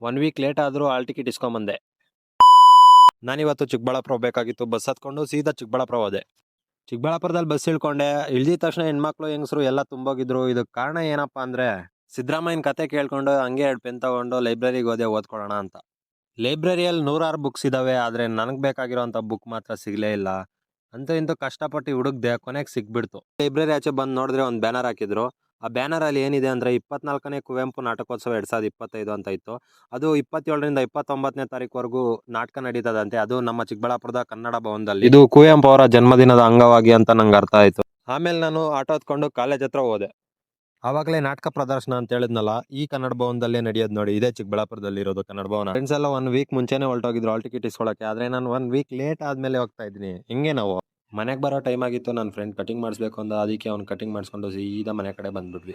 1 weak late ಆದರೂ hall ticket ಇಸ್ಕೊಂಬಂದೆ. ನಾನಿವತ್ತು ಚಿಕ್ಕಬಳ್ಳಾಪುರ ಹೋಗ್ಬೇಕಾಗಿತ್ತು. ಬಸ್ ಹತ್ಕೊಂಡು ಸೀದಾ ಚಿಕ್ಕಬಳ್ಳಾಪುರ ಹೋದೆ. ಚಿಕ್ಕಬಳ್ಳಾಪುರದಲ್ಲಿ ಬಸ್ ಇಳ್ಕೊಂಡೆ. ಇಳ್ದಿದ ತಕ್ಷಣ ಹೆಣ್ಮಕ್ಳು ಹೆಂಗಸರು ಎಲ್ಲ ತುಂಬೋಗಿದ್ರು. ಇದಕ್ಕೆ ಕಾರಣ ಏನಪ್ಪ ಅಂದ್ರೆ ಸಿದ್ದರಾಮಯ್ಯನ ಕತೆ ಕೇಳ್ಕೊಂಡು ಹಂಗೆ 2 ಪೆನ್ ತಗೊಂಡು ಲೈಬ್ರರಿಗೆ ಹೋದೆ ಓದ್ಕೊಳ್ಳೋಣ ಅಂತ. ಲೈಬ್ರರಿಯಲ್ಲಿ 106 ಬುಕ್ಸ್ ಇದಾವೆ. ಆದರೆ ನನಗೆ ಬೇಕಾಗಿರೋಂಥ ಬುಕ್ ಮಾತ್ರ ಸಿಗಲೇ ಇಲ್ಲ. ಅಂತೂ ಇಂತೂ ಕಷ್ಟಪಟ್ಟು ಹುಡುಕ್ದೆ, ಕೊನೆಗೆ ಸಿಕ್ಬಿಡ್ತು. ಲೈಬ್ರರಿ ಆಚೆ ಬಂದು ನೋಡಿದ್ರೆ ಒಂದು ಬ್ಯಾನರ್ ಹಾಕಿದ್ರು. ಆ ಬ್ಯಾನರಲ್ಲಿ ಏನಿದೆ ಅಂದರೆ 24ನೇ ಕುವೆಂಪು ನಾಟಕೋತ್ಸವ 2025 ಅಂತ ಇತ್ತು. ಅದು 27ರಿಂದ 29ನೇ ತಾರೀಕುವರೆಗೂ ನಾಟಕ ನಡೀತದಂತೆ. ಅದು ನಮ್ಮ ಚಿಕ್ಕಬಳ್ಳಾಪುರದ ಕನ್ನಡ ಭವನದಲ್ಲಿ. ಇದು ಕುವೆಂಪು ಅವರ ಜನ್ಮದಿನದ ಅಂಗವಾಗಿ ಅಂತ ನಂಗೆ ಅರ್ಥ ಆಯಿತು. ಆಮೇಲೆ ನಾನು ಆಟೋ ಹತ್ಕೊಂಡು ಕಾಲೇಜ್ ಹತ್ರ ಹೋದೆ. ಆವಾಗಲೇ ನಾಟಕ ಪ್ರದರ್ಶನ ಅಂತ ಹೇಳಿದ್ನಲ್ಲ, ಈ ಕನ್ನಡ ಭವನದಲ್ಲೇ ನಡೆಯೋದು ನೋಡಿ. ಇದೇ ಚಿಕ್ಕಬಳ್ಳಾಪುರದಲ್ಲಿ ಇರೋದು ಕನ್ನಡ ಭವನ. ಫ್ರೆಂಡ್ಸ್ ಎಲ್ಲ 1 ವೀಕ್ ಮುಂಚೆನೆ ಹೊರಟೋಗಿದ್ರು ಹಾಲ್ ಟಿಕೆಟ್ ಇಸ್ಕೊಳ್ಳೋಕೆ. ಆದರೆ ನಾನು 1 ವೀಕ್ ಲೇಟ್ ಆದಮೇಲೆ ಹೋಗ್ತಾ ಇದ್ದೀನಿ. ಹಿಂಗೆ ನಾವು ಮನೆಗೆ ಬರೋ ಟೈಮ್ ಆಗಿತ್ತು. ನನ್ನ ಫ್ರೆಂಡ್ ಕಟಿಂಗ್ ಮಾಡಿಸ್ಬೇಕು ಅಂದ. ಅದಕ್ಕೆ ಅವ್ನು ಕಟಿಂಗ್ ಮಾಡಿಸ್ಕೊಂಡು ಸೀದಾ ಮನೆ ಕಡೆ ಬಂದ್ಬಿಟ್ವಿ.